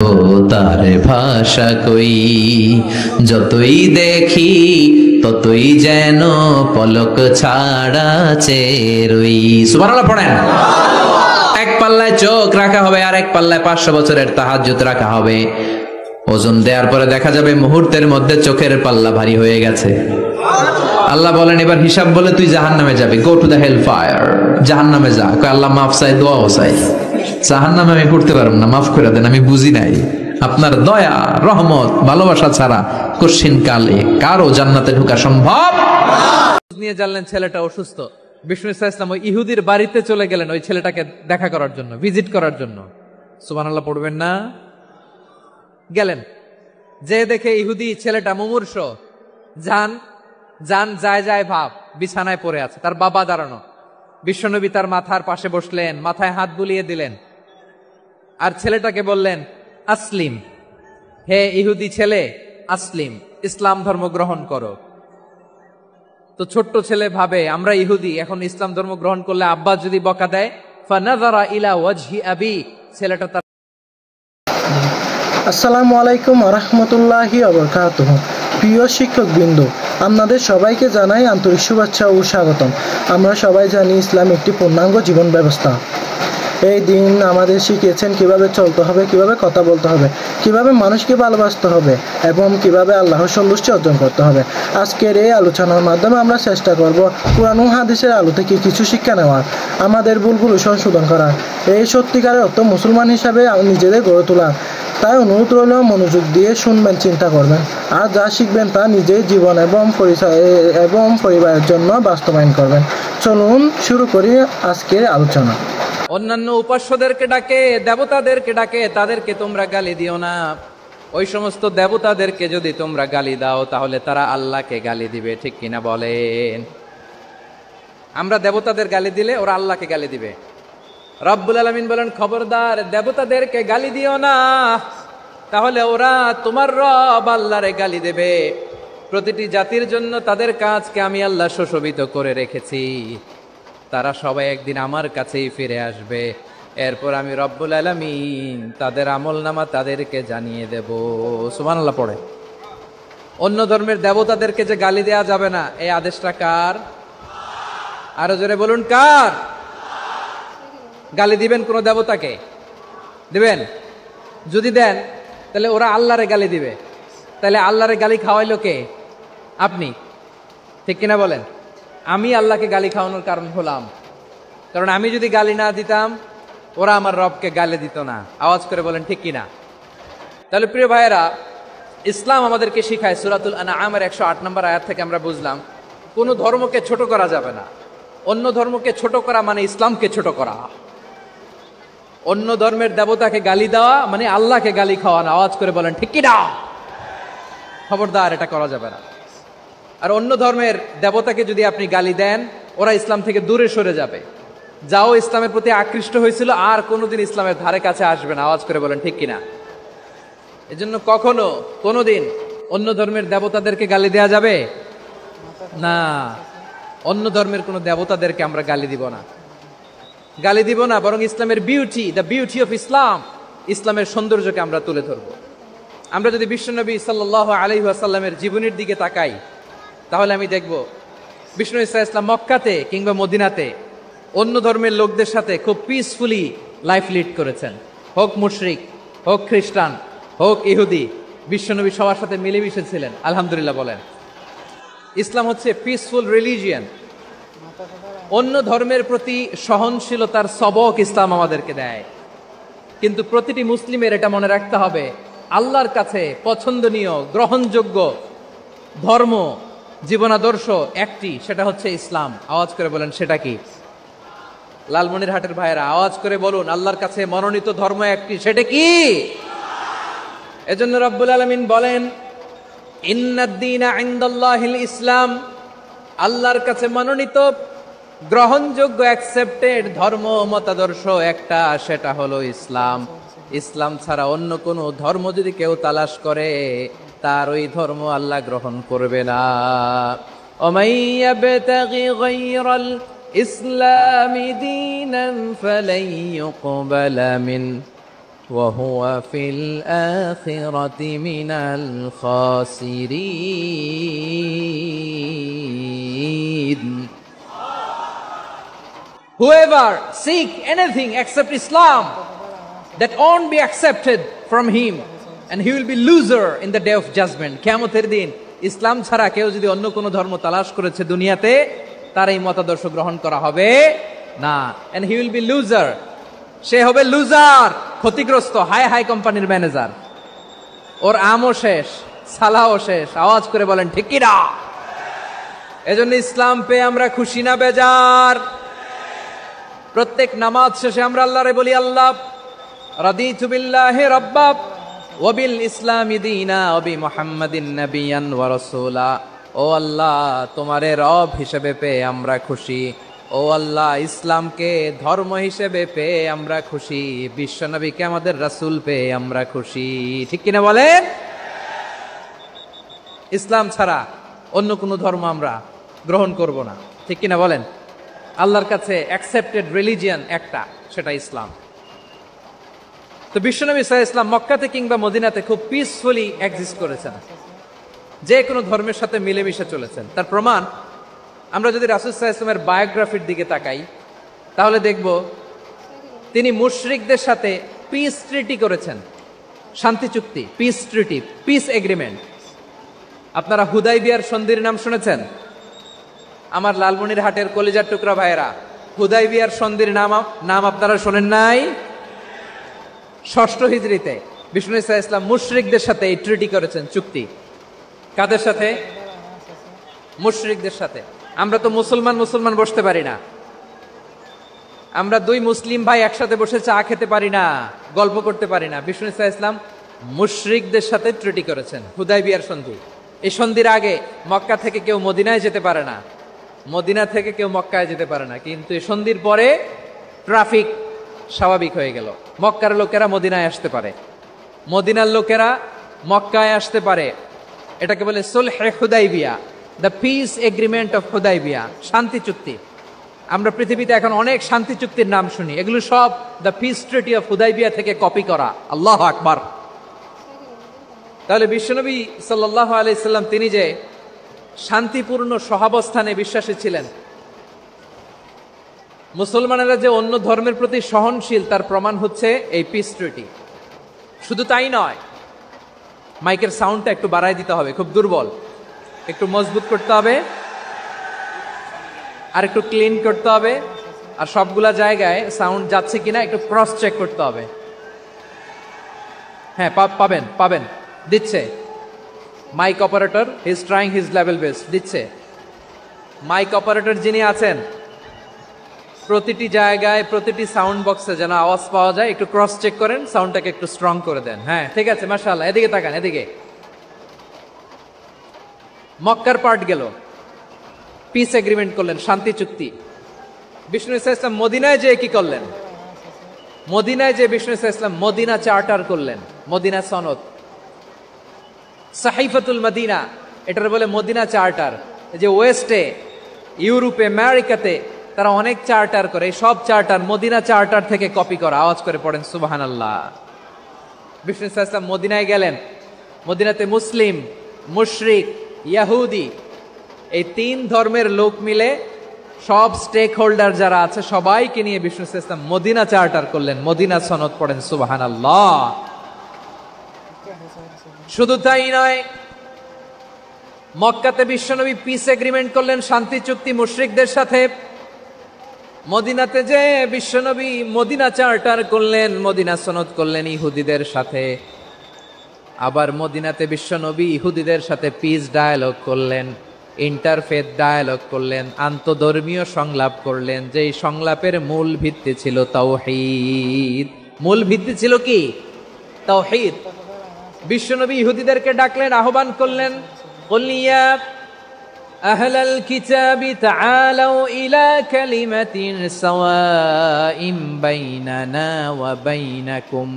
তার ভাষা কই, যতই দেখি ততই যেন পলক ছাড়া চেরই। সুবহানাল্লাহ পড়েন। এক পাল্লায় চোখ রাখা হবে আর এক পাল্লায় 500 বছরের তাহাজ্জুদ রাখা হবে। ওজন দেওয়ার পরে দেখা যাবে মুহূর্তের মধ্যে চোখের পাল্লা ভারী হয়ে গেছে। আল্লাহ বলেন এবার হিসাব বলে তুই জাহান্নামে যাবি, go to the hell fire, জাহান্নামে যা। আল্লাহ মাফ চাই, দোয়াও চাই, জাহান্নামে আমি পড়তে পারবো না, মাফ করে দেন, আমি বুঝি নাই। আপনার দয়া রহমত ভালোবাসা ছাড়া কঠিন কালে কারো জান্নাতে ঢোকা সম্ভব নিয়ে জানলেন ছেলেটা অসুস্থ। বিষ্ণু ইসলাম ওই ইহুদির বাড়িতে চলে গেলেন ওই ছেলেটাকে দেখা করার জন্য, ভিজিট করার জন্য। সুবহানাল্লাহ পড়বেন না? গেলেন, যে দেখে ইহুদি ছেলেটা মুমূর্ষ, যান যান যায় যায় ভাব, বিছানায় পড়ে আছে, তার বাবা দাঁড়ানো। বিশ্বনবী তার মাথার পাশে বসলেন, মাথায় হাত বুলিয়ে দিলেন আর ছেলেটাকে বললেন আসলিম, হে ইহুদি ছেলে আসলিম, ইসলাম ধর্ম গ্রহণ করো। তো ছোট্ট ছেলে ভাবে আমরা ইহুদি, এখন ইসলাম ধর্ম গ্রহণ করলে আব্বা যদি বকা দেয়। ফানাযারা ইলা ওয়াজহি আবি, ছেলেটা তার। আসসালামু আলাইকুম ওয়া রাহমাতুল্লাহি ওয়া বারাকাতুহু। প্রিয় শিক্ষকবৃন্দ, আপনাদের সবাইকে জানাই আন্তরিক শুভেচ্ছা ও স্বাগতম। আমরা সবাই জানি ইসলাম একটি পূর্ণাঙ্গ জীবন ব্যবস্থা। এই দিন আমাদের শিখিয়েছেন কিভাবে চলতে হবে, কিভাবে কথা বলতে হবে, কিভাবে মানুষকে ভালোবাসতে হবে এবং কিভাবে আল্লাহর সন্তুষ্টি অর্জন করতে হবে। আজকের এই আলোচনার মাধ্যমে আমরা চেষ্টা করব কুরআন ও হাদিসের আলো থেকে কিছু শিক্ষা নেওয়ার, আমাদের ভুলগুলো সংশোধন করার, এই সত্যিকারের অর্থ মুসলমান হিসাবে নিজেদের গড়ে তোলার। তাই অনুরোধ রইল মনোযোগ দিয়ে শুনবেন, চিন্তা করবেন আর যা শিখবেন তা নিজের জীবন এবং পরিবারের জন্য বাস্তবায়ন করবেন। চলুন শুরু করি আজকের আলোচনা। অন্যান্য উপাস্যদেরকে ডাকে, দেবতাদেরকে ডাকে, তাদেরকে তোমরা গালি দিও না। ওই সমস্ত দেবতাদেরকে যদি তোমরা গালি দাও তাহলে তারা আল্লাহকে গালি দিবে, ঠিক কিনা বলেন? আমরা দেবতাদের গালি দিলে ওরা আল্লাহকে গালি দিবে। রব্বুল আলামিন বলেন খবরদার দেবতাদেরকে গালি দিও না, তাহলে ওরা তোমার রব আল্লাহরে গালি দেবে। প্রতিটি জাতির জন্য তাদের কাজকে আমি আল্লাহ সুশোভিত করে রেখেছি, তারা সবাই একদিন আমার কাছেই ফিরে আসবে। এরপর আমি রব্বুল আলামিন তাদের আমলনামা তাদেরকে জানিয়ে দেব। সুবহানাল্লাহ পড়ে। অন্য ধর্মের দেবতাদেরকে যে গালি দেয়া যাবে না, এই আদেশটা কার? আরো জোরে বলুন, কার? গালি দিবেন কোন দেবতাকে? দিবেন? যদি দেন তাহলে ওরা আল্লাহরে গালি দিবে। তাহলে আল্লাহরে গালি খাওয়াইলো কে? আপনি, ঠিক কিনা বলেন? আমি আল্লাহকে গালি খাওয়ানোর কারণ হলাম, কারণ আমি যদি গালি না দিতাম ওরা আমার রবকে গালি দিত না। আওয়াজ করে বলেন ঠিক কিনা? তাহলে প্রিয় ভাইয়েরা, ইসলাম আমাদেরকে শিখায়, সূরাতুল আনআমের 108 নম্বর আয়াত থেকে আমরা বুঝলাম কোনো ধর্মকে ছোট করা যাবে না। অন্য ধর্মকে ছোট করা মানে ইসলামকে ছোট করা। অন্য ধর্মের দেবতাকে গালি দেওয়া মানে আল্লাহকে গালি খাওয়ানো। আওয়াজ করে বলেন ঠিক কিনা? খবরদার, এটা করা যাবে না। আর অন্য ধর্মের দেবতাকে যদি আপনি গালি দেন, ওরা ইসলাম থেকে দূরে সরে যাবে। যাও ইসলামের প্রতি আকৃষ্ট হয়েছিল আর কোনোদিন ইসলামের ধারে কাছে আসবে না। আওয়াজ করে বলেন ঠিক কিনা? এজন্য কখনো কোনোদিন অন্য ধর্মের দেবতাদেরকে গালি দেয়া যাবে না। অন্য ধর্মের কোনো দেবতাদেরকে আমরা গালি দিব না, গালি দিব না, বরং ইসলামের beauty, the beauty of Islam, ইসলামের সৌন্দর্যকে আমরা তুলে ধরব। আমরা যদি বিশ্বনবী সাল্লাল্লাহু আলাইহি ওয়াসাল্লামের জীবনের দিকে তাকাই তাহলে আমি দেখব বিষ্ণু ইসলাম মক্কাতে কিংবা মদিনাতে অন্য ধর্মের লোকদের সাথে খুব পিসফুলি লাইফ লিড করেছেন। হোক মুশরিক, হোক খ্রিস্টান, হোক ইহুদি, বিশ্বনবী সবার সাথে মিলেমিশে ছিলেন। আলহামদুলিল্লাহ বলেন। ইসলাম হচ্ছে পিসফুল রিলিজিয়ান। অন্য ধর্মের প্রতি সহনশীলতার সবক ইসলাম আমাদেরকে দেয়। কিন্তু প্রতিটি মুসলিমের এটা মনে রাখতে হবে, আল্লাহর কাছে পছন্দনীয় গ্রহণযোগ্য ধর্ম, জীবনাদর্শ একটি, সেটা হচ্ছে ইসলাম। আওয়াজ করে বলেন সেটা কি? লালমনিরহাটের ভাইয়েরা আওয়াজ করে বলুন, আল্লাহর কাছে মনোনীত ধর্ম একটি, সেটা কি? এজন্য রব্বুল আলামিন বলেন ইন্নাদ-দীনা ইনদাল্লাহিল ইসলাম, আল্লাহর কাছে মনোনীত গ্রহণযোগ্য অ্যাকসেপ্টেড ধর্ম মতাদর্শ একটা, সেটা হলো ইসলাম। ইসলাম ছাড়া অন্য কোনো ধর্ম যদি কেউ তালাশ করে তার ওই ধর্ম আল্লাহ গ্রহণ করবে না। ওমাই ইয়াবতাগি গায়রাল ইসলামি দীনান ফালাই ইউকবালা মিন وهو في الآخرة من الخاسرين. Whoever seek anything except Islam, that won't be accepted from him, and he will be loser in the day of judgment. কিয়ামতের দিন ইসলাম ছাড়া কেউ যদি অন্য কোনো ধর্ম তালাশ করেছে দুনিয়াতে, তার এই মতাদর্শ গ্রহণ করা হবে না, and he will be loser. সে হবে লুজার, ক্ষতিগ্রস্ত, হাই হাই কোম্পানির ম্যানেজার। ওর আমও শেষ, সালাও শেষ। আওয়াজ করে বলেন ঠিক কি না? এজন্য ইসলাম পেয়ে আমরা খুশি না বেজার? প্রত্যেক নামাজ শেষে আমরা আল্লাহরে বলি, আল্লাহ রাদিতু বিল্লাহি রাব্বা ওয়া বিল ইসলামি দীনা ওয়া বি মুহাম্মাদিন নাবিয়ান ওয়া রাসূলা। ও আল্লাহ, তোমারে রব হিসেবে পেয়ে আমরা খুশি। ও আল্লাহ, ইসলামকে ধর্ম হিসেবে পেয়ে আমরা খুশি। বিশ্বনবীকে আমাদের রাসূল পেয়ে আমরা খুশি। ঠিক কিনা বলেন? ইসলাম ছাড়া অন্য কোনো ধর্ম আমরা গ্রহণ করব না। ঠিক কিনা বলেন? আল্লাহর কাছে অ্যাকসেপ্টেড রিলিজিয়ান একটা, সেটা ইসলাম। তো বিশ্বনবী সাল্লাল্লাহু আলাইহি ওয়াসাল্লাম মক্কাতে কিংবা মদিনাতে খুব পিসফুলি এক্সিস্ট করেছেন, যে কোনো ধর্মের সাথে মিলেমিশে চলেছেন। তার প্রমাণ আমরা যদি রাসূল সাল্লাল্লাহু আলাইহি ওয়াসাল্লামের বায়োগ্রাফির দিকে তাকাই, তাহলে দেখব তিনি মুশরিকদের সাথে পিস ট্রিটি করেছেন, শান্তি চুক্তি, পিস ট্রিটি, পিস এগ্রিমেন্ট। আপনারা হুদাইবিয়ার সন্ধির নাম শুনেছেন? আমার লালমনিরহাটের কলিজার টুকরা ভাইয়েরা, হুদাইবিয়ার সন্ধির নাম আপনারা শোনেন নাই? ষষ্ঠ হিজরিতে বিষ্ণু ঈসা ইসলাম মুশরিকদের সাথে এই ট্রিটি করেছেন, চুক্তি। কাদের সাথে? মুশরিকদের সাথে। আমরা তো মুসলমান বসতে পারি না, আমরা দুই মুসলিম ভাই একসাথে বসে চা খেতে পারি না, গল্প করতে পারি না। বিষ্ণু ঈসা ইসলাম মুশরিকদের সাথে ট্রিটি করেছেন, হুদাইবিয়ার সন্ধি। এই সন্ধির আগে মক্কা থেকে কেউ মদিনায় যেতে পারে না, মদিনা থেকে কেউ মক্কায় যেতে পারে না। কিন্তু এই সন্ধির পরে ট্রাফিক স্বাভাবিক হয়ে গেল। মক্কার লোকেরা মদিনায় আসতে পারে, মদিনার লোকেরা মক্কায় আসতে পারে। এটাকে বলে সুলহে Hudaibiya, the peace agreement of Hudaibiya, শান্তি চুক্তি। আমরা পৃথিবীতে এখন অনেক শান্তি চুক্তির নাম শুনি, এগুলো সব the piece treaty of Hudaibiya থেকে কপি করা। আল্লাহু আকবার। তাহলে বিশ্বনবী সাল্লাল্লাহু আলাইহি সাল্লাম তিনি যে শান্তিপূর্ণ সহাবস্থানে বিশ্বাসী ছিলেন, মুসলমানেরা যে অন্য ধর্মের প্রতি সহনশীল, তার প্রমাণ হচ্ছে এই পিস ট্রিটি। শুধু তাই নয়, মাইকের সাউন্ডটা একটু বাড়াই দিতে হবে, খুব দুর্বল, একটু মজবুত করতে হবে, আর একটু ক্লিন করতে হবে, আর সবগুলা জায়গায় সাউন্ড যাচ্ছে কিনা একটু ক্রস চেক করতে হবে। হ্যাঁ, পাবেন, দিচ্ছে। Mike operator is trying his level best, দিচ্ছে। মাইক অপারেটর যিনি আছেন, প্রতিটি জায়গায় প্রতিটি সাউন্ড বক্সে যেন আওয়াজ পাওয়া যায়, একটু ক্রস চেক করেন, সাউন্ডটাকে একটু স্ট্রং করে দেন। হ্যাঁ, ঠিক আছে, মাশাআল্লাহ। এদিকে তাকান, এদিকে। মক্কার পার্ট গেল, পিস এগ্রিমেন্ট করলেন, শান্তি চুক্তি। বিষ্ণু ঈসা ইসলাম মদিনায় যে কি করলেন? মদিনায় যে বিষ্ণু ঈসা ইসলাম মদিনা চার্টার করলেন, মদিনা সনদ, সাহিফাতুল মদিনা, এটার বলে মদিনা চার্টার। যে ওয়েস্টে, ইউরোপে, আমেরিকাতে তারা অনেক চার্টার করে, সব চার্টার মদিনা চার্টার থেকে কপি করা। আওয়াজ করে পড়েন সুবহানাল্লাহ। বিষ্ণু ঈসা ইসলাম মদিনায় গেলেন, মদিনাতে মুসলিম, মুশরিক, ইয়াহুদি, এই তিন ধর্মের লোক মিলে সব স্টেক হোল্ডার যারা আছে সবাইকে নিয়ে বিষ্ণু ঈসা ইসলাম মদিনা চার্টার করলেন, মদিনা সনদ। পড়েন সুবহানাল্লাহ। শুধু তাই নয়, মক্কাতে বিশ্বনবী পিস এগ্রিমেন্ট করলেন, শান্তি চুক্তি মুশরিকদের সাথে। মদিনাতে যে বিশ্বনবী মদিনা চার্টার করলেন, মদিনা সনদ করলেন ইহুদিদের সাথে। আবার মদিনাতে বিশ্বনবী ইহুদিদের সাথে পিস ডায়ালগ করলেন, ইন্টারফেথ ডায়ালগ করলেন, আন্তধর্মীয় সংলাপ করলেন। যেই সংলাপের মূল ভিত্তি ছিল তাওহীদ। মূল ভিত্তি ছিল কি? তাওহীদ। বিশ্বনবী ইহুদিদেরকে ডাকলেন, আহ্বান করলেন, কুল ইয়া আহলাল কিতাবি তাআলাউ ইলা কালিমাতিন সাওয়াইন বাইনানা ওয়া বাইনাকুম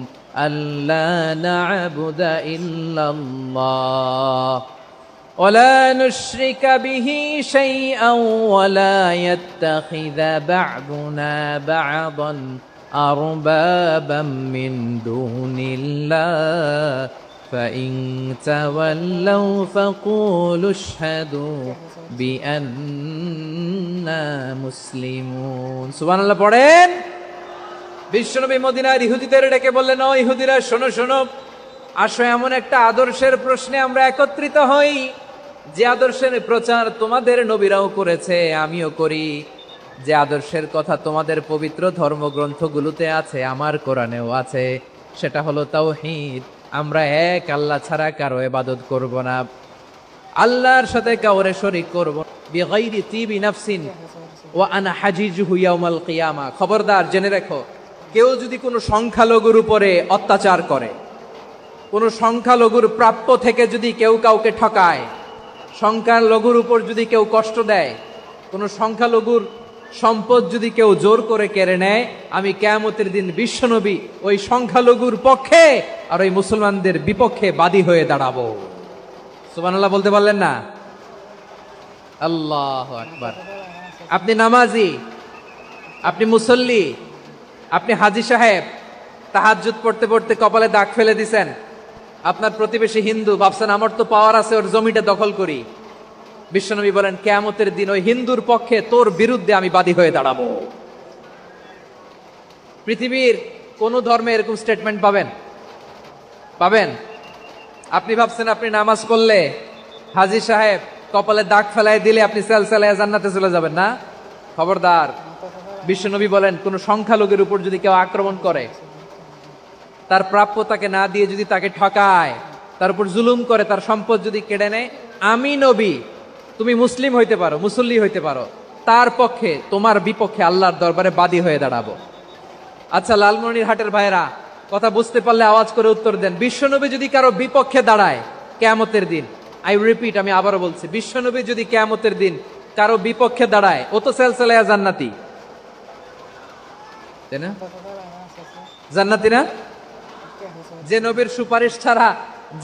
আল্লা না'বুদা ইল্লাল্লাহ ওয়া লা নুশরিকা বিহি শাইআন ওয়া লা ইয়াত্তাখিযা বা'দুনা বা'দান أربابا من دون الله فإن تولوا فقولوا اشهدوا بأننا مسلمون সুবহানাল্লাহ পড়েন। বিশ্বনবী মদিনার ইহুদিদের ডেকে বললেন, ও ইহুদিরা শোনো শোনো, আসো এমন একটা আদর্শের প্রশ্নে আমরা একত্রিত হই যে আদর্শের প্রচার তোমাদের নবীরাও করেছে, আমিও করি। যে আদর্শের কথা তোমাদের পবিত্র ধর্মগ্রন্থগুলোতে আছে, আমার কোরআনেও আছে, সেটা হলো তাওহীদ। আমরা এক আল্লাহ ছাড়া কারো ইবাদত করব না, আল্লাহর সাথে কাউরে শরীক করব না। বিগাইরি তিবি নাফসিন ওয়া আনা হাজিজুহু ইয়াউমাল কিয়ামা। খবরদার, জেনে রেখো, কেউ যদি কোনো সংখ্যালঘুর উপরে অত্যাচার করে, কোনো সংখ্যালঘুর প্রাপ্য থেকে যদি কেউ কাউকে ঠকায়, সংখ্যালঘুর উপর যদি কেউ কষ্ট দেয়, কোনো সংখ্যালঘুর সম্পদ যদি কেউ জোর করে কেড়ে নেয়, আমি কিয়ামতের দিন বিশ্বনবী ওই সংখ্যালঘুর পক্ষে আর ওই মুসলমানদের বিপক্ষে বাদী হয়ে দাঁড়াবো। সুবহানাল্লাহ বলতে পারলেন না? আল্লাহু আকবার। আপনি নামাজি, আপনি মুসল্লি, আপনি হাজী সাহেব, তাহাজ্জুদ পড়তে পড়তে কপালে দাগ ফেলে দিছেন, আপনার প্রতিবেশী হিন্দু, ভাবছেন আমার তো পাওয়ার আছে, ওর জমিটা দখল করি। বিশ্বনবী বলেন, কিয়ামতের দিন ওই হিন্দুর পক্ষে তোর বিরুদ্ধে আমি বাদী হয়ে দাঁড়াবো। পৃথিবীর কোন ধর্মে এরকম স্টেটমেন্ট পাবেন? পাবেন? আপনি ভাবছেন আপনি নামাজ পড়লে হাজী সাহেব কপালে দাগ ফেলাই দিলে আপনি সেলসেলায় জান্নাতে চলে যাবেন না? খবরদার। বিশ্বনবী বলেন, কোন সংখ্যালঘুর উপর যদি কেউ আক্রমণ করে, তার প্রাপ্য তাকে না দিয়ে যদি তাকে ঠকায়, তার উপর জুলুম করে, তার সম্পদ যদি কেড়ে নেয়, আমি নবী, তুমি মুসলিম হইতে পারো, মুসল্লি হইতে পারো, তার পক্ষে তোমার বিপক্ষে আল্লাহর দরবারে বাদী হয়ে দাঁড়াবো। আচ্ছা লালমনিরহাটের ভাইরা, কথা বুঝতে পারলে আওয়াজ করে উত্তর দেন। বিশ্বনবী যদি কারো বিপক্ষে দাঁড়ায় কিয়ামতের দিন, আই রিপিট, আমি আবারও বলছি, বিশ্বনবী যদি কিয়ামতের দিন কারো বিপক্ষে দাঁড়ায়, ও তো সেলসেলায়া জান্নাতি, তাই না? জান্নাতি না? যে নবীর সুপারিশ ছাড়া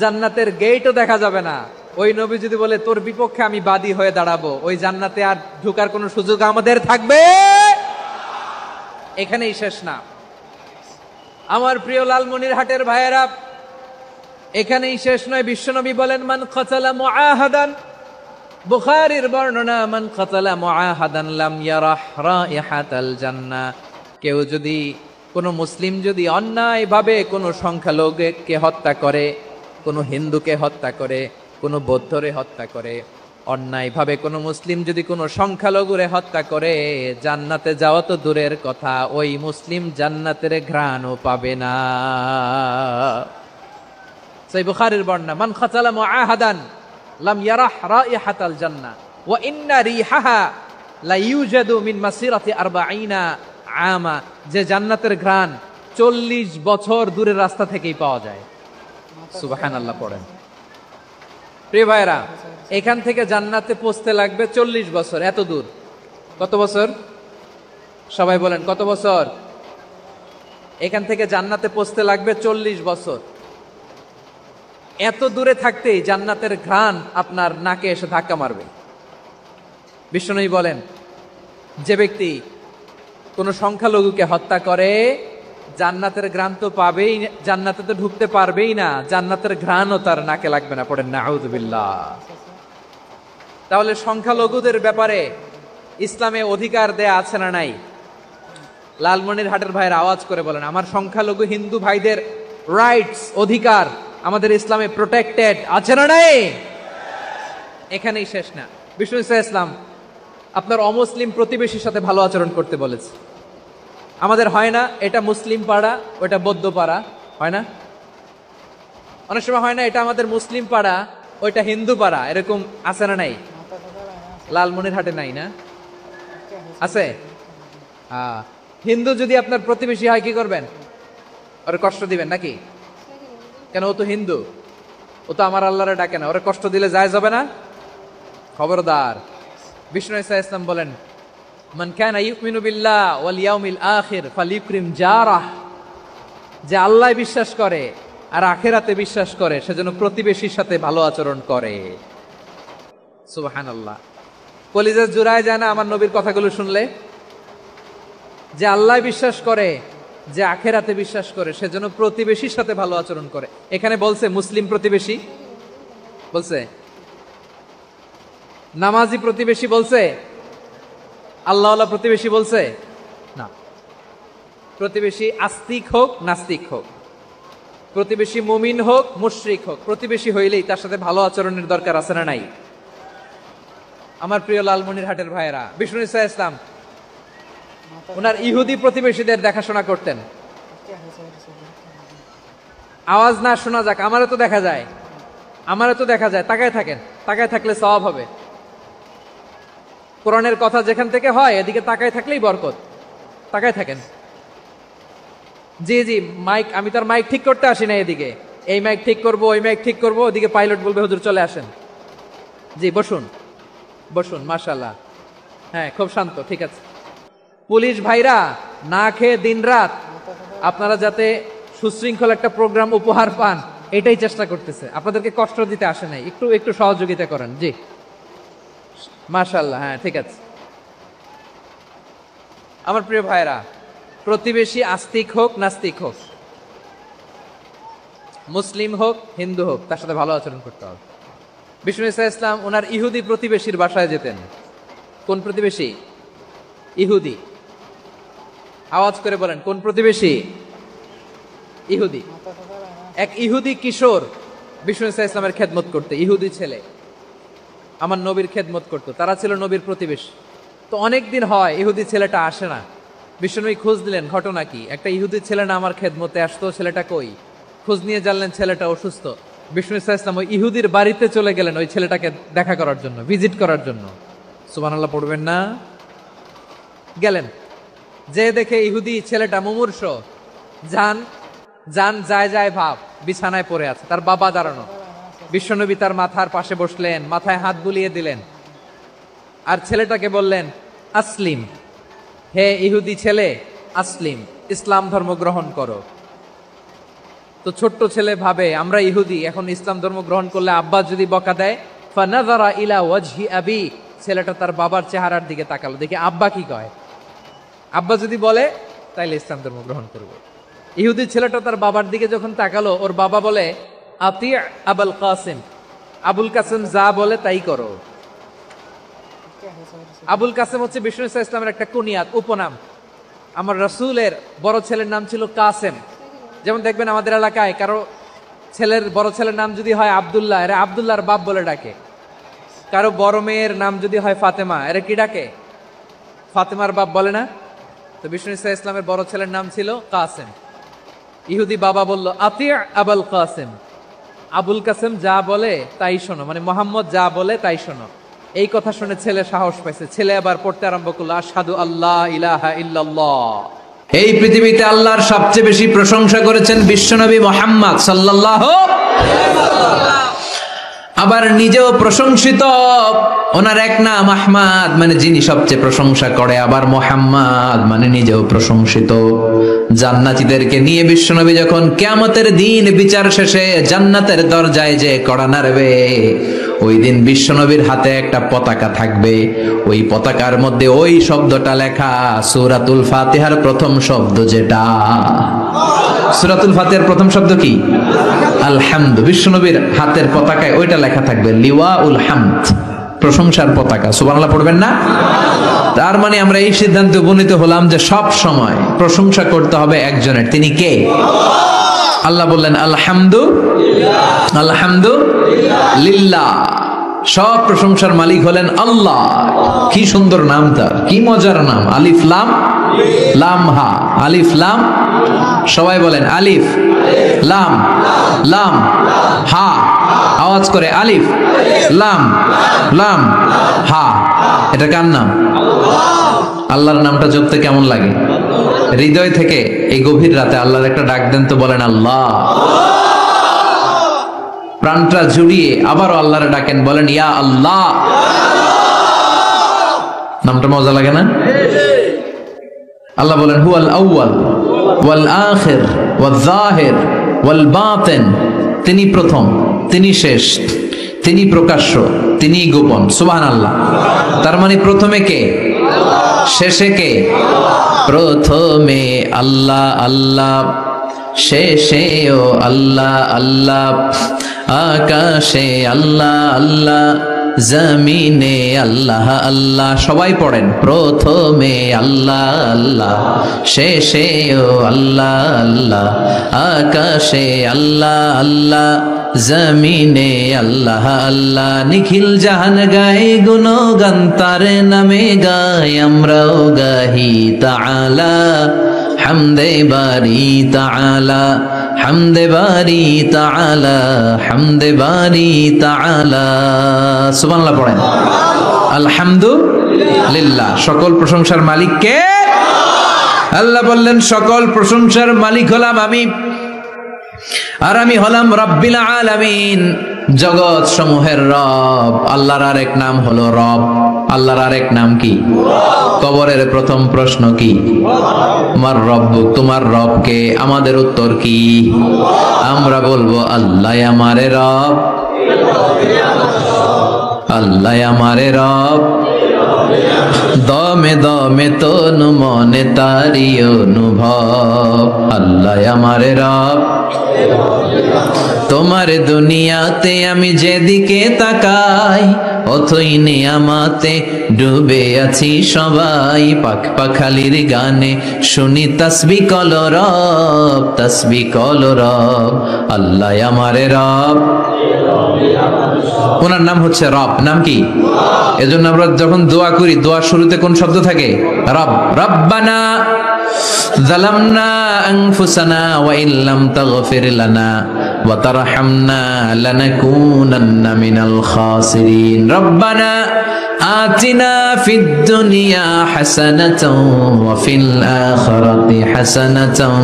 জান্নাতের গেটও দেখা যাবে না, ওই নবী যদি বলে তোর বিপক্ষে আমি বাদী হয়ে দাঁড়াবো, ওই জান্নাতে আর ঢোকার কোনো সুযোগ আমাদের থাকবে? এখানেই শেষ না আমার প্রিয় লালমনিরহাটের ভাইয়েরা, এখানেই শেষ নয়। বিশ্বনবী বলেন, মান কাতালা মুআহাদান, বুখারীর বর্ণনা, মান কাতালা মুআহাদান লাম ইয়ারাহ রাইহাতাল জান্নাহ। কেউ যদি, কোনো মুসলিম যদি অন্যায়ভাবে কোনো সংখ্যালঘুকে হত্যা করে, কোনো হিন্দুকে হত্যা করে, কোনো বৌদ্ধরে হত্যা করে, অন্যায়ভাবে কোনো মুসলিম যদি কোনো সংখ্যালঘুরে হত্যা করে, জান্নাতে যাওয়া তো দূরের কথা, ওই মুসলিম জান্নাতের ঘ্রাণও পাবে না। সেই বুখারীর বর্ণনা, মান কাতালা মুআহাদান লাম ইয়ারাহ রাইহাতাল জান্নাহ ওয়া ইন্না রিহাহা লা ইউজাদু মিন মাসিরাতি 40 আমা। যে জান্নাতের ঘ্রাণ 40 বছর দূরের রাস্তা থেকেই পাওয়া যায়। সুবহানাল্লাহ পড়েন। প্রিয় ভাইরা, এখান থেকে জান্নাতে পৌঁছতে লাগবে 40 বছর। এত দূর, কত বছর? সবাই বলেন কত বছর? এখান থেকে জান্নাতে পৌঁছতে লাগবে 40 বছর। এত দূরে থাকতেই জান্নাতের ঘ্রাণ আপনার নাকে এসে ধাক্কা মারবে। বিশ্বনবী বলেন, যে ব্যক্তি কোন সংখ্যালঘুকে হত্যা করে, জান্নাতের ঘ্রাণ তো পাবেই, জান্নাতে তো ঢুকতে পারবেই না, জান্নাতের ঘ্রাণও তার নাকে লাগবে না। পড়েন নাউযুবিল্লাহ। তাহলে সংখ্যালঘুদের ব্যাপারে ইসলামে অধিকার দেয়া আছে না নাই? লালমনিরহাটের ভাইয়ের আওয়াজ করে বলেন, আমার সংখ্যালঘু হিন্দু ভাইদের রাইটস, অধিকার আমাদের ইসলামে প্রোটেক্টেড আছে না নাই? এখানেই শেষ না। বিষ্ণু ইসলাম আপনার অমুসলিম প্রতিবেশীর সাথে ভালো আচরণ করতে বলেছে। আমাদের হয় না এটা মুসলিম পাড়া, ওটা বৌদ্ধ পাড়া, হয় না? অনেক সময় হয় না এটা আমাদের মুসলিম পাড়া, ওইটা হিন্দু পাড়া, এরকম আছে না নাই? লালমনিরহাটে নাই না? আছে? হিন্দু যদি আপনার প্রতিবেশী হয় কি করবেন? ওরে কষ্ট দিবেন নাকি? কেন? ও তো হিন্দু, ও তো আমার আল্লাহরে ডাকে না, ওরে কষ্ট দিলে যায় যাবে না? খবরদার। বিষ্ণু ইসলাম বলেন, মান কানা ইউমিনু বিল্লাহ ওয়াল ইয়াউমিল আখির ফালিউকরিম জারাহ। যে আল্লাহ বিশ্বাস করে আর আখিরাতে বিশ্বাস করে, সেজন্য প্রতিবেশীর সাথে ভালো আচরণ করে। সুবহানাল্লাহ। কলিজা জুড়ায় যায় না আমার নবীর কথাগুলো শুনলে? যে আল্লাহ বিশ্বাস করে যে আখেরাতে বিশ্বাস করে সে যেন প্রতিবেশীর সাথে ভালো আচরণ করে। এখানে বলছে মুসলিম প্রতিবেশী বলছে, নামাজি প্রতিবেশী বলছে, আল্লাহওয়ালা প্রতিবেশী বলছে না। প্রতিবেশী আস্তিক হোক নাস্তিক হোক, প্রতিবেশী মুমিন হোক মুশরিক হোক, প্রতিবেশী হইলেই তার সাথে ভালো আচরণের দরকার আছে না নাই? আমার প্রিয় লালমনিরহাটের ভাইয়েরা, বিষ্ণু ইসা ইসলাম ওনার ইহুদি প্রতিবেশীদের দেখাশোনা করতেন। আওয়াজ না শোনা যাক, আমারও তো দেখা যায়, আমারও তো দেখা যায়। তাকায় থাকেন, তাকায় থাকলে সওয়াব হবে। কোরআনের কথা যেখান থেকে হয় এদিকে তাকায় থাকলেই বরকত। তাকায় থাকেন। জি জি, মাইক, আমি তার মাইক ঠিক করতে আসি না এদিকে, এই মাইক ঠিক করব, ওই মাইক ঠিক করব, ওদিকে পাইলট বলবে হুজুর চলে আসেন। জি বসুন, বসুন, মাশাআল্লাহ। হ্যাঁ, খুব শান্ত, ঠিক আছে। পুলিশ ভাইরা না খেয়ে দিনরাত আপনারা যাতে সুশৃঙ্খল একটা প্রোগ্রাম উপহার পান এটাই চেষ্টা করতেছে, আপনাদেরকে কষ্ট দিতে আসে নাই। একটু একটু সহযোগিতা করেন। জি মাশাআল্লাহ, হ্যাঁ ঠিক আছে। আমার প্রিয় ভাইরা, প্রতিবেশী আস্তিক হোক নাস্তিক হোক, মুসলিম হোক হিন্দু হোক, তার সাথে ভালো আচরণ করতে হবে। বিষ্ণু ইসা ইসলাম ওনার ইহুদি প্রতিবেশীর বাসায় যেতেন। কোন প্রতিবেশী? ইহুদি। আওয়াজ করে বলেন, কোন প্রতিবেশী? ইহুদি। এক ইহুদি কিশোর বিষ্ণু ইসা ইসলামের খেদমত করতে, ইহুদি ছেলে আমার নবীর খেদমত করতো, তারা ছিল নবীর প্রতিবেশী। তো অনেক দিন হয় ইহুদি ছেলেটা আসে না। বিষ্ণুনবী খোঁজ দিলেন, ঘটনা কি? একটা ইহুদি ছেলে না আমার খেদমতে আসতো, ছেলেটা কই? খোঁজ নিয়ে জানলেন ছেলেটা অসুস্থ। বিষ্ণু ইসা ইসলাম ওই ইহুদির বাড়িতে চলে গেলেন ওই ছেলেটাকে দেখা করার জন্য, ভিজিট করার জন্য। সুবহানাল্লাহ পড়বেন না? গেলেন, যে দেখে ইহুদি ছেলেটা মুমূর্ষ, জান জান যায় যায় ভাব, বিছানায় পড়ে আছে, তার বাবা দাঁড়ানো। বিশ্বনবী তার মাথার পাশে বসলেন, মাথায় হাত বুলিয়ে দিলেন, আর ছেলেটাকে বললেন আসলিম, হে ইহুদি ছেলে আসলিম, ইসলাম ধর্ম গ্রহণ করো। তো ছোট্ট ছেলে ভাবে আমরা ইহুদি, এখন ইসলাম ধর্ম গ্রহণ করলে আব্বা যদি বকা দেয়, ফানাযারা ইলা ওয়াজহি আবি, ছেলেটা তার বাবার চেহারার দিকে তাকালো, দেখি আব্বা কি কয়। আব্বা যদি বলে তাইলে ইসলাম ধর্ম গ্রহণ করবে। ইহুদি ছেলেটা তার বাবার দিকে যখন তাকালো, ওর বাবা বলে আতি আবুল কাসিম, আবুল কাসিম যা বলে তাই করো। আবুল কাসিম হচ্ছে বিষ্ণু ইসা ইসলামের একটা কুনিয়াত, উপনাম। আমার রাসূলের বড় ছেলের নাম ছিল কাসেম। যেমন দেখবেন আমাদের এলাকায় কারো ছেলের বড় ছেলের নাম যদি হয় আব্দুল্লাহ, এরা আব্দুল্লাহর বাপ বলে ডাকে। কারো বড় মেয়ের নাম যদি হয় ফাতেমা, এরা কি ডাকে? ফাতেমার বাপ বলে না? তো বিষ্ণু ইসা ইসলামের বড় ছেলের নাম ছিল কাসেম। ইহুদি বাবা বলল আতি আবুল কাসেম, আবুল কাসেম যা বলে তাই শোনো, মানে মোহাম্মদ যা বলে তাই শোনো। এই কথা শুনে ছেলে সাহস পাইছে, ছেলে আবার পড়তে আরম্ভ করলো আশহাদু আল্লাহ ইলাহা ইল্লাল্লাহ। এই পৃথিবীতে আল্লাহর সবচেয়ে বেশি প্রশংসা করেছেন বিশ্বনবী মুহাম্মদ সাল্লাল্লাহু আলাইহি ওয়াসাল্লাম। আবার নিজেও প্রশংসিত, ওনার এক নাম আহমদ, মানে যিনি সবচেয়ে প্রশংসা করে, আবার মুহাম্মদ মানে নিজেও প্রশংসিত। জান্নাতীদেরকে নিয়ে বিশ্বনবী যখন কিয়ামতের দিন বিচার শেষে জান্নাতের দরজায় যে কড়া নাড়বে, ওই দিন বিশ্বনবীর হাতে একটা পতাকা থাকবে, ওই পতাকার মধ্যে ওই শব্দটা লেখা, সূরাতুল ফাতিহার প্রথম শব্দ যেটা। সূরাতুল ফাতিহার প্রথম শব্দ কি? আলহামদু। বিশ্বনবীর হাতের পতাকায় ওইটা লেখা থাকবে, লিওয়াউল হামদ, প্রশংসার পতাকা। সুবহানাল্লাহ পড়বেন না? তার মানে আমরা এই সিদ্ধান্তে উপনীত হলাম যে সব সময় প্রশংসা করতে হবে একজনের। তিনি কে? আল্লাহ বললেন আলহামদু আলহামদু লিল্লাহ, সব প্রশংসার মালিক হলেন আল্লাহ। কি সুন্দর নাম তার, কি মজার নাম। আলিফ লাম লাম হা, আলিফ লাম, সবাই বলেন আলিফ লাম লাম হা, আওয়াজ করে আলিফ লাম লাম হা। এটা কার নাম? আল্লাহর নামটা জপতে কেমন লাগে? হৃদয় থেকে এই গভীর রাতে আল্লাহর একটা ডাক দেন তো, বলেন আল্লাহ। প্রাণটা জুড়িয়ে আবারও আল্লাহর ডাকেন, বলেন ইয়া আল্লাহ। নামটা মজা লাগে না? আল্লাহ বলেন হুয়াল আউয়াল ওয়াল আখির ওয়াল যাহির ওয়াল বাতিন, তিনি প্রথম, তিনি শেষ, তিনি প্রকাশ্য, তিনি গোপন। সুবহানাল্লাহ। তার মানে প্রথমে কে? শেষে কে? প্রথমে আল্লাহ আল্লাহ, শেষেও আল্লাহ আল্লাহ, আকাশে আল্লাহ আল্লাহ, জমিনে আল্লাহ আল্লাহ। সবাই পড়েন, প্রথমে আল্লাহ আল্লাহ, শেষেও আল্লাহ আল্লাহ, আকাশে আল্লাহ আল্লাহ, জমিনে আল্লাহ আল্লাহ। নিখিল জাহান গায়ে গুণগান তার নামে গায়, আমরাও গাহি তাআলা হামদে বারি তাআলা, হামদে বারি তাআলা, হামদে বারি তাআলা। সুবহানাল্লাহ পড়েন। আলহামদুলিল্লাহ, সকল প্রশংসার মালিক কে? আল্লাহ বললেন সকল প্রশংসার মালিক হলাম আমি, আর আমি হলাম রব্বিল আলামিন, জগৎ সমূহের রব। আল্লাহর আরেক নাম হলো রব। আল্লাহর আরেক নাম কি? কবরের প্রথম প্রশ্ন কি? আমার রব, তোমার রব কে? আমাদের উত্তর কি? আমরা বলবো আল্লাহ আমারে রব, আল্লাহ আমারে রব, দমে দমে তনু মনে তারি অনুভব। আল্লাহ আমারে রব, তোমার দুনিয়াতে আমি যেদিকে তাকাই, অথই নিয়ামাতে ডুবে আছি সবাই। পাখ পাখালির গানে শুনি তাসবিহ কলো রব, তাসবিহ কলো রব। আল্লাহ আমারে রব, ওনার নাম হচ্ছে রব। নাম কি? এজন্য আমরা যখন দোয়া করি, দোয়ার শুরুতে কোন শব্দ থাকে? রব। রব্বানা যালামনা আনফুসানা ওয়া ইল্লাম তাগফির লানা ওয়া তারহামনা লানাকুনান্না মিনাল খাসিরিন। রব্বানা আতিনা ফিদ দুনিয়া হাসানাতাও ওয়া ফিল আখিরাতি হাসানাতাও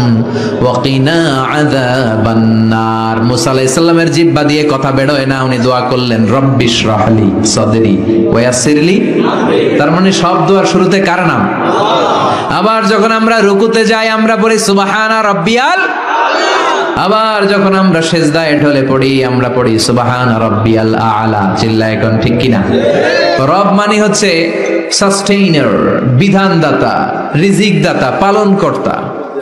ওয়া কিনা আযাবান নার। মুসা আলাইহিস সালামের জিহ্বা দিয়ে কথা বের হয় না, উনি দোয়া করলেন রব্বিশ রাহলি সাদরি ওয়া ইয়াসসিরলি। তার মানে সব দোয়ার শুরুতে কার নাম? আবার যখন আমরা রুকুতে যাই আমরা পড়ি সুবহানা রাব্বিয়াল। আবার যখন আমরা সিজদায় ঢলে পড়ি আমরা পড়ি সুবহানা রাব্বিয়াল আ'লা। চিল্লায় কোন ঠিক কিনা? রব মানে হচ্ছে সাস্টেইনার, বিধানদাতা, রিজিক দাতা, পালন কর্তা।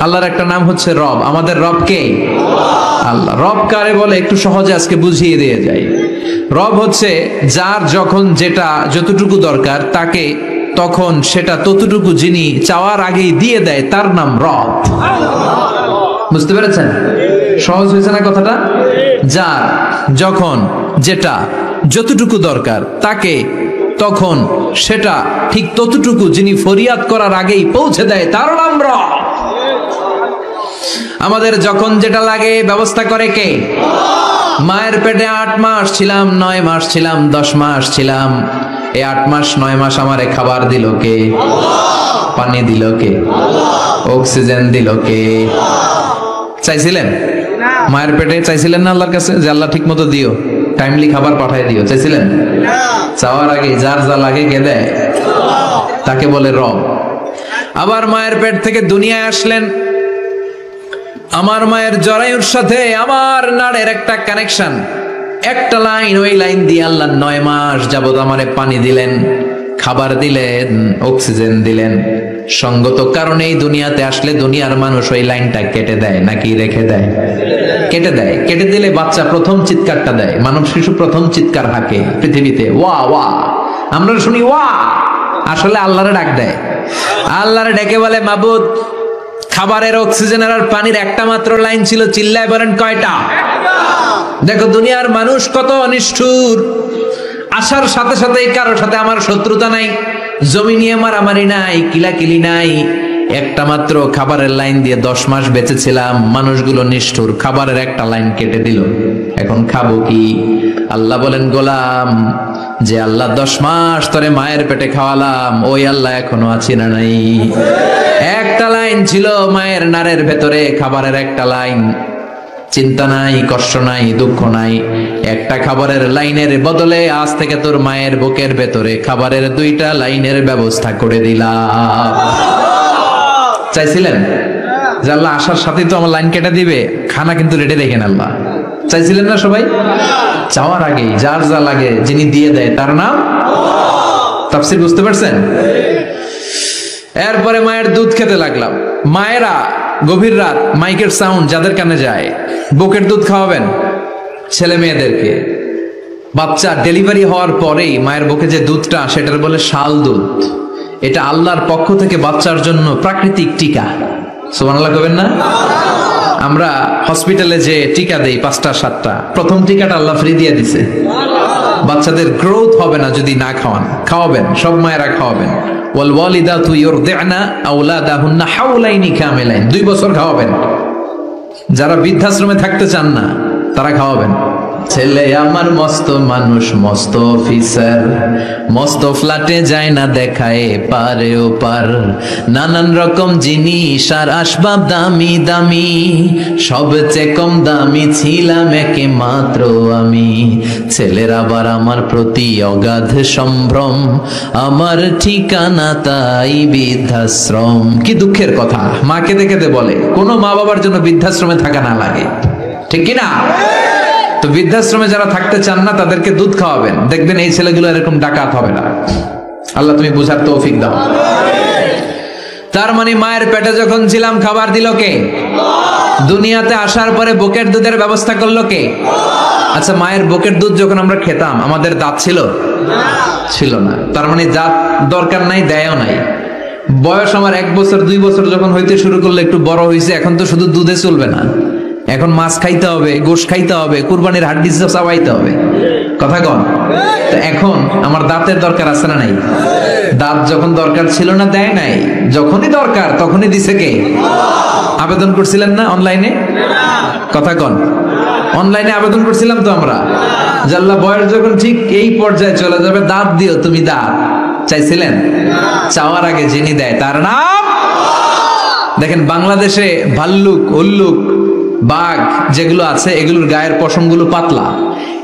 আল্লাহর একটা নাম হচ্ছে রব। আমাদের রব কে? আল্লাহ। রব কারে বলে একটু সহজে আজকে বুঝিয়ে দিয়ে যাই। রব হচ্ছে যার যখন যেটা যতটুকু দরকার তাকে তখন সেটা ততটুকু যিনি চাওয়ার আগেই দিয়ে দেয়, তার নাম রব। বুঝতে পেরেছেন? সহজ হয়েছে না কথাটা? যার যখন যেটা যতটুকু দরকার তাকে তখন সেটা ঠিক ততটুকু যিনি ফরিয়াদ করার আগেই পৌঁছে দেয়, তার নাম রব। আমাদের যখন যেটা লাগে ব্যবস্থা করে কে? মায়ের পেটে 8 মাস ছিলাম, 9 মাস ছিলাম, 10 মাস ছিলাম। এই 8 মাস 9 মাস আমারে খাবার দিল কে? পানি দিল কে? অক্সিজেন দিল কে? চাইছিলেন? মায়ের পেটে চাইছিলেন না আল্লাহর কাছে যে আল্লাহ ঠিক মতো দিও, টাইমলি খাবার পাঠায় দিও? চাইছিলেন? চাওয়ার আগে যার যা লাগে কে দেয়? তাকে বলে রব। আবার মায়ের পেট থেকে দুনিয়ায় আসলেন, আমার মায়ের জরায়ুর সাথে আমার নাড়ের একটা কানেকশন, একটা লাইন, ওই লাইন দিয়ে আল্লাহ 9 মাস যাবত আমারে পানি দিলেন, খাবার দিলেন, অক্সিজেন দিলেন। সঙ্গত কারণেই দুনিয়াতে আসলে দুনিয়ার মানুষ ওই লাইনটা কেটে দেয় নাকি রেখে দেয়? কেটে দেয়। কেটে দিলে বাচ্চা প্রথম চিৎকারটা দেয়, মানব শিশু প্রথম চিৎকার হাঁকে পৃথিবীতে, ওয়া ওয়া। আমরা শুনি ওয়া, আসলে আল্লাহরে ডাক দেয়। আল্লাহরে ডেকে বলে মাবুদ, খাবারের, অক্সিজেনের আর পানির একটা মাত্র লাইন ছিল, চিল্লায় বলেন কয়টা? দেখো দুনিয়ার মানুষ কত অনিষ্ঠুর। আসার সাথে সাথেই কারোর সাথে আমার শত্রুতা নাই, জমি নিয়ে মারামারি নাই, কিলাকিলি নাই। একটা মাত্র খাবারের লাইন দিয়ে 10 মাস বেঁচেছিলাম। মানুষগুলো নিষ্ঠুর, খাবারের একটা লাইন কেটে দিল। এখন খাবো কি? আল্লাহ বলেন গোলাম, যে আল্লাহ 10 মাস ধরে মায়ের পেটে খাওয়ালাম, ওই আল্লাহ এখনো আছি না নাই? একটা লাইন ছিল মায়ের নাড়ের ভেতরে, খাবারের একটা লাইন। চিন্তা নাই, কষ্ট নাই, দুঃখ নাই। একটা খাবারের লাইনের বদলে আজ থেকে তোর মায়ের বুকের ভেতরে খাবারের 2টা লাইনের ব্যবস্থা করে দিলাম। চাইছিলেন যে আল্লাহ আসার সাথে তো আমার লাইন কেটে দিবে, খানা কিন্তু রেডি রেখেন আল্লাহ? চাইছিলেন না সবাই? চাওয়ার আগে যার যা লাগে যিনি দিয়ে দেয় তার নাম। তাফসীর বুঝতে পারছেন? এরপরে মায়ের দুধ খেতে লাগলাম। মায়েরা গভীর রাত মাইকের সাউন্ড যাদের কানে যায়, বুকের দুধ খাওয়াবেন ছেলে মেয়েদেরকে। বাচ্চা ডেলিভারি হওয়ার পরেই মায়ের বুকে যে দুধটা, সেটার বলে শাল দুধ। এটা আল্লাহর পক্ষ থেকে বাচ্চার জন্য প্রাকৃতিক টিকা। সুবহানাল্লাহ কবেন না? আমরা হসপিটালে যে টিকা দেই 5টা 7টা, প্রথম টিকাটা আল্লাহ ফ্রি দিয়ে দিছে। বাচ্চাদের গ্রোথ হবে না যদি না খাওয়ান, খাওয়াবেন, সব মায়েরা খাওয়াবেন। ওয়াল ওয়ালিদাতু ইউরদি'না আওলাদাহুন্না হাওলাইনি কামিলাইন, 2 বছর খাওয়াবেন। যারা বৃদ্ধাশ্রমে থাকতে চান না তারা খাওয়াবেন। ছেলে আমার মস্ত মানুষ, মস্ত অফিসার, মস্ত ফ্ল্যাটে যায় না দেখায় পারে ও পার, নানান রকম জিনিস আর আসবাব দামি দামি, সবচেয়ে কম দামি ছিলাম একে মাত্র আমি। ছেলের আবার আমার প্রতি অগাধ সম্ভ্রম, আমার ঠিকানা তাই বৃদ্ধাশ্রম। কি দুঃখের কথা, মা কেঁদে কেঁদে বলে কোনো মা বাবার জন্য বৃদ্ধাশ্রমে থাকা না লাগে, ঠিক কিনা? তো বৃদ্ধাশ্রমে যারা থাকতে চান না তাদেরকে দুধ খাওয়াবেন, দেখবেন এই ছেলেগুলো এরকম ডাকাত হবে না। আল্লাহ তুমি বুঝার তৌফিক দাও। তার মানে মায়ের পেটে যখন ছিলাম খাবার দিল কে? দুনিয়াতে আসার পরে বুকের দুধের ব্যবস্থা করলো কে? আচ্ছা, মায়ের বুকের দুধ যখন আমরা খেতাম আমাদের দাঁত ছিল? ছিল না। তার মানে দাঁত দরকার নাই, দেয়ও নাই। বয়স আমার 1 বছর 2 বছর যখন হইতে শুরু করলো, একটু বড় হয়েছে, এখন তো শুধু দুধে চলবে না, এখন মাছ খাইতে হবে, গোশ খাইতে হবে, কুরবানির হাড্ডি চাবাইতে হবে, কথা কন। তো এখন আমার দাঁতের দরকার আছে না নাই? দাঁত যখন দরকার ছিল না দেয় নাই, যখনই দরকার তখনই দিছে কে? আবেদন করছিলেন না অনলাইনে? কথা কন। অনলাইনে আবেদন করছিলাম তো আমরা, জাল্লা বয়স যখন ঠিক এই পর্যায়ে চলে যাবে দাঁত দিও তুমি, দাঁত চাইছিলেন? চাওয়ার আগে যিনি দেয় তার নাম। দেখেন বাংলাদেশে ভাল্লুক, উল্লুক, বাঘ যেগুলো আছে এগুলোর গায়ের পশমগুলো পাতলা।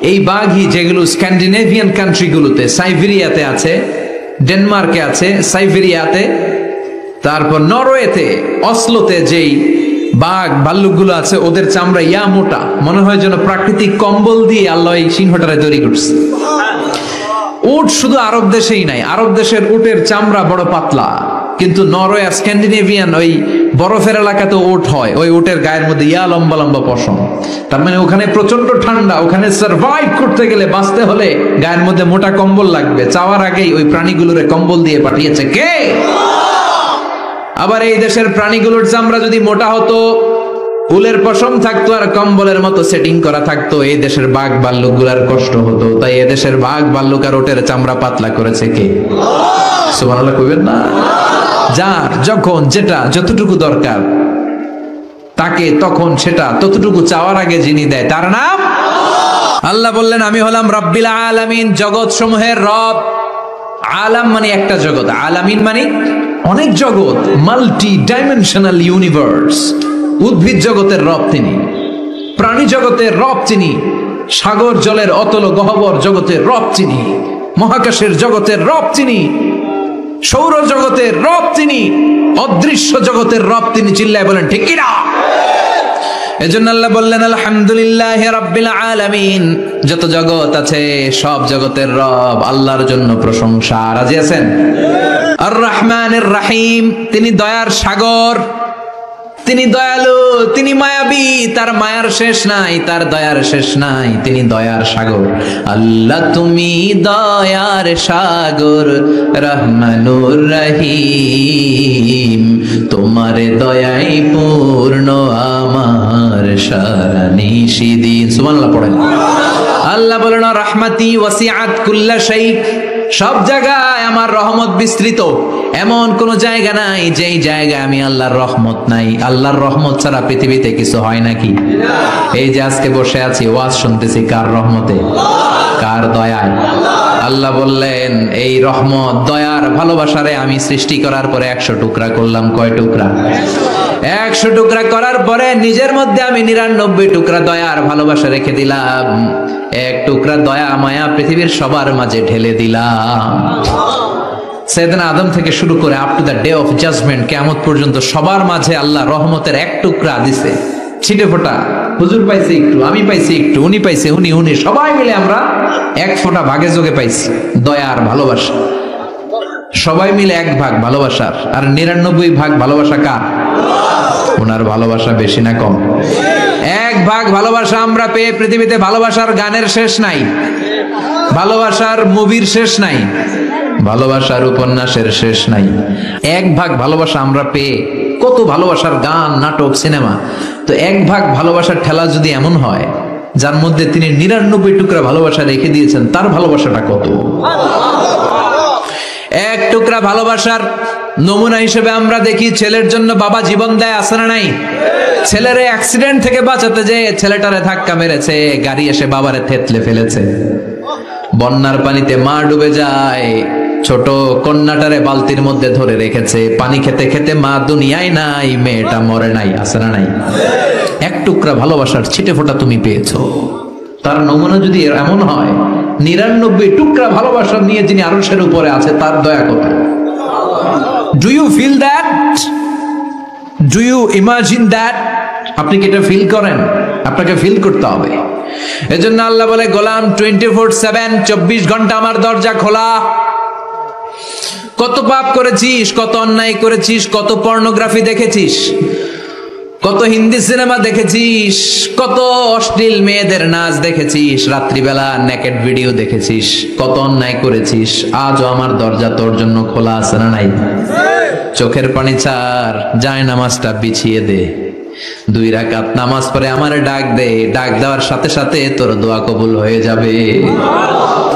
এই বাঘই যেগুলো স্ক্যান্ডিনেভিয়ান কান্ট্রিগুলোতে, সাইবেরিয়াতে আছে, ডেনমার্কে আছে, সাইবেরিয়াতে, তারপর নরওয়েতে, অসলোতে যেই বাঘ ভাল্লুকগুলো আছে ওদের চামড়া ইয়া মোটা, মনে হয় যেন প্রাকৃতিক কম্বল দিয়ে আল্লাহ এই সিংহটারে তৈরি করছে। উট শুধু আরব দেশেই নাই, আরব দেশের উটের চামড়া বড় পাতলা, কিন্তু নরওয়ে স্ক্যান্ডিনেভিয়ান ওই বরফের এলাকাতে উট হয়, ওই উটের গায়ের মধ্যে ইয়া লম্বা লম্বা পশম। তার মানে ওখানে প্রচন্ড ঠান্ডা, ওখানে সার্ভাইভ করতে গেলে, বাঁচতে হলে গায়ের মধ্যে মোটা কম্বল লাগবে। চাওয়ার আগেই ওই প্রাণীগুলোরে কম্বল দিয়ে পাঠিয়েছে কে? আবার এই দেশের প্রাণীগুলোর চামড়া যদি মোটা হতো, উলের পশম থাকতো আর কম্বলের মতো সেটিং করা থাকতো, এই দেশের বাঘ ভাল্লুকগুলার কষ্ট হতো। তাই এদেশের বাঘ ভাল্লুক আর ওটের চামড়া পাতলা করেছে কে? সুবহানাল্লাহ কইবেন না? যার যখন যেটা যতটুকু দরকার তাকে তখন সেটা ততটুকু চাওয়ার আগে যিনি দেয় তার নাম আল্লাহ। বললেন আমি হলাম রব্বিল আলামিন, জগৎ সমূহের রব। আলাম মানে একটা জগৎ, আলামিন মানে অনেক জগৎ, মাল্টি ডাইমেনশনাল ইউনিভার্স। উদ্ভিদ জগতের রব তিনি, প্রাণী জগতের রব তিনি, সাগর জলের অতল গহ্বর জগতের রব তিনি, মহাকাশের জগতের রব তিনি, সৌর জগতের রব তিনি, অদৃশ্য জগতের রব তিনি। চিল্লায় বলেন ঠিক কি না? এজন্য আল্লাহ বললেন আলহামদুলিল্লাহি রাব্বিল আলামিন, যত জগৎ আছে সব জগতের রব আল্লাহর জন্য প্রশংসা। রাজি আছেন? আর রহমানির রহিম, তিনি দয়ার সাগর, তিনি দয়ালু, তিনি মায়াবী, তার মায়ার শেষ নাই, তার দয়ার শেষ নাই, তিনি দয়ার সাগর। আল্লাহ তুমি দয়ার সাগর, রহমানুর রহিম, তোমার দয়াই পূর্ণ আমার সারা নিশিদিন। সুবহানাল্লাহ পড়েন। আল্লাহ বলেন রাহমাতি ওয়াসিআত কুল্লা শাই, সব জায়গায় আমার রহমত বিস্তৃত, এমন কোন জায়গা নাই যেই জায়গায় আমি আল্লাহর রহমত নাই। আল্লাহর রহমত ছাড়া পৃথিবীতে কিছু হয় নাকি? এই যে আজকে বসে আছি ওয়াজ শুনতেছি, কার রহমতে? কার দয়ায়? আল্লাহ বললেন এই রহমত দয়ার ভালোবাসারে আমি সৃষ্টি করার পরে 100 টুকরা করলাম। কয় টুকরা? 100 টুকরা করার পরে নিজের মধ্যে আমি 99 টুকরা দয়ার ভালোবাসা রেখে দিলাম। 1 টুকরা দয়া মায়া পৃথিবীর সবার মাঝে ঢেলে দিলাম। সাইয়েদনা আদম থেকে শুরু করে up to the day of judgement, কিয়ামত পর্যন্ত সবার মাঝে আল্লাহ রহমতের 1 টুকরা দিছে, ছিটে ফোঁটা। হুজুর পাইছে একটু, আমি পাইছি একটু, উনি পাইছে, উনি সবাই মিলে আমরা 1 ফোঁটা ভাগে যোগে পাইছি দয়া আর ভালোবাসা। সবাই মিলে 1 ভাগ ভালোবাসার, আর 99 ভাগ ভালোবাসা কার? ওনার ভালোবাসা বেশি না কম? 1 ভাগ ভালোবাসা আমরা পেয়ে পৃথিবীতে ভালোবাসার গানের শেষ নাই, ভালোবাসার মুভির শেষ নাই, ভালোবাসার উপন্যাসের শেষ নাই। 1 ভাগ ভালোবাসা আমরা পেয়ে কত ভালোবাসার গান, নাটক, সিনেমা। তো 1 ভাগ ভালোবাসার ঠেলা যদি এমন হয়, যার মধ্যে তিনি 99 টুকরা ভালোবাসা রেখে দিয়েছেন, তার ভালোবাসাটা কত? 1 টুকরা ভালোবাসার নমুনা হিসেবে আমরা দেখি ছেলের জন্য বাবা জীবন দেয়, আছে না নাই? ছেলের অ্যাক্সিডেন্ট থেকে বাঁচাতে যে ছেলেটারে ধাক্কা মেরেছে, গাড়ি এসে বাবারে থেতলে ফেলেছে। বন্যার পানিতে মা ডুবে যায়, ছোট কন্যাটারে বালতির মধ্যে ধরে রেখেছে, পানি খেতে খেতে মা দুনিয়ায় নাই, মেয়েটা মরে নাই, আছে না নাই? 1 টুকরা ভালোবাসার ছিটে ফোঁটা তুমি পেয়েছো। তার নমুনা যদি এমন হয়, 99 টুকরা ভালোবাসা নিয়ে যিনি আরশের উপরে আছে, তার দয়া কত? Do you feel that? Do you imagine that? আপনি কি এটা ফিল করেন? আপনাকে ফিল করতে হবে। এজন্য আল্লাহ বলে, গোলাম 24/7 24 ঘন্টা আমার দরজা খোলা। কত পাপ করেছিস, কত অন্যায় করেছিস, কত পর্নোগ্রাফি দেখেছিস, কত হিন্দি সিনেমা দেখেছিস, কত অশ্লীল মেয়েদের নাচ দেখেছিস, রাত্রিবেলা নেকেড ভিডিও দেখেছিস, কত অন্যায় করেছিস, আজও আমার দরজা তোর জন্য খোলা আছে না নাই? চোখের পানি ছাড়, যায় নামাজটা বিছিয়ে দে, 2 রাকাত নামাজ পড়ে আমারে ডাক দে, ডাক দেওয়ার সাথে সাথে তোর দোয়া কবুল হয়ে যাবে।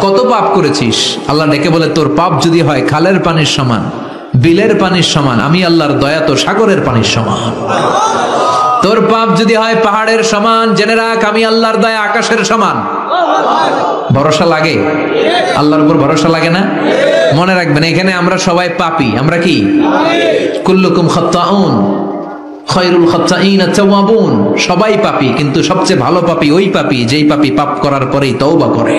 কত পাপ করেছিস, আল্লাহ ডেকে বলে, তোর পাপ যদি হয় খালের পানির সমান, বিলের পানির সমান, আমি আল্লাহর দয়া তো সাগরের পানির সমান। তোর পাপ যদি হয় পাহাড়ের সমান, জেনে রাখ আমি আল্লাহর দয়া আকাশের সমান। ভরসা লাগে? আল্লাহর উপর ভরসা লাগে না? মনে রাখবেন, এখানে আমরা সবাই পাপী। আমরা কি? কুল্লুকুম খাত্তাউন খায়রুল খাত্তাইনা তাওয়াবুন। সবাই পাপী, কিন্তু সবচেয়ে ভালো পাপী ওই পাপী যেই পাপী পাপ করার পরেই তওবা করে।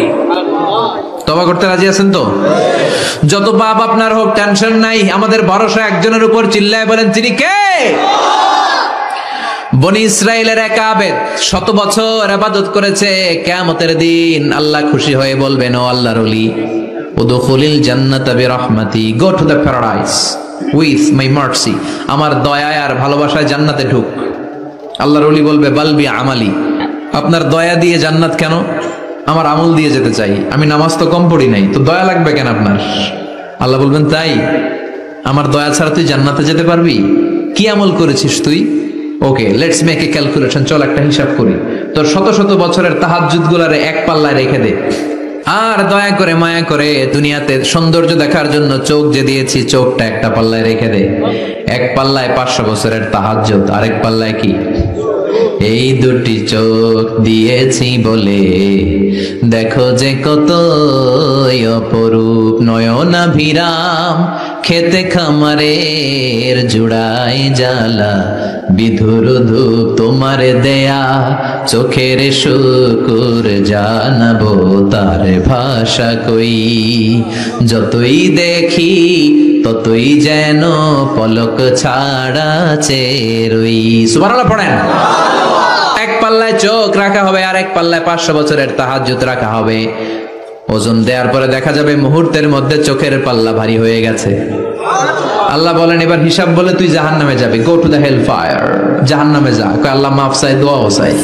তওবা করতে রাজি আছেন তো? যত পাপ আপনার হোক, টেনশন নাই, আমাদের ভরসা একজনের উপর। চিল্লায় বলেন, তিনি কে? বনি ইসরাইলের এক আবেদ 100 বছর ইবাদত করেছে। কিয়ামতের দিন আল্লাহ খুশি হয়ে বলবেন, ও আল্লাহর ওলি, উদখুলিল জান্নাতা বিরহমাতি, go to the paradise with my mercy. আমার দয়ায় আর ভালোবাসায় জান্নাতে ঢুক। আল্লাহর ওলি বলবে, বালবি আমালি, আপনার দয়া দিয়ে জান্নাত কেন? আমার আমল দিয়ে যেতে চাই, আমি নামাজ তো কম পড়ি নাই, তো দয়া লাগবে কেন আপনার? আল্লাহ বলবেন, তাই? আমার দয়া ছাড়া তুই জান্নাতে যেতে পারবি? কি আমল করেছিস তুই? ওকে, লেটস মেক এ ক্যালকুলেশন, চল একটা হিসাব করি। তোর শত শত বছরের তাহাজ্জুদ গুলারে 1 পাল্লায় রেখে দে, আর দয়া করে মায়া করে দুনিয়াতে সৌন্দর্য দেখার জন্য চোখ যে দিয়েছি, চোখটা একটা পাল্লায় রেখে দে। 1 পাল্লায় 500 বছরের তাহাজ্জুদ, আরেক পাল্লায় কি? এই 2টি চোখ দিয়েছি বলে দেখো যে কত অপরূপ, নয়নাভিরাম খেতে খামারের জুড়াই জ্বালা, বিধুর ধূপ তোমারে দেয়া চোখের শুকুর জানাবো তার ভাষা কই, যতই দেখি ততই যেন পলক ছাড়া চেরই। সুবহানাল্লাহ পড়েন। 1 পাল্লায় চোখ রাখা হবে, আর 1 পাল্লায় 500 বছরের তাহাজ্জুদ রাখা হবে। ওজন দেওয়ার পরে দেখা যাবে মুহূর্তের মধ্যে চোখের পাল্লা ভারী হয়ে গেছে। আল্লাহ বলেন, এবার হিসাব বলে তুই জাহান্নামে যাবে, go to the hell fire, জাহান্নামে যা। আল্লাহ মাফ চাই, দোয়াও চাই।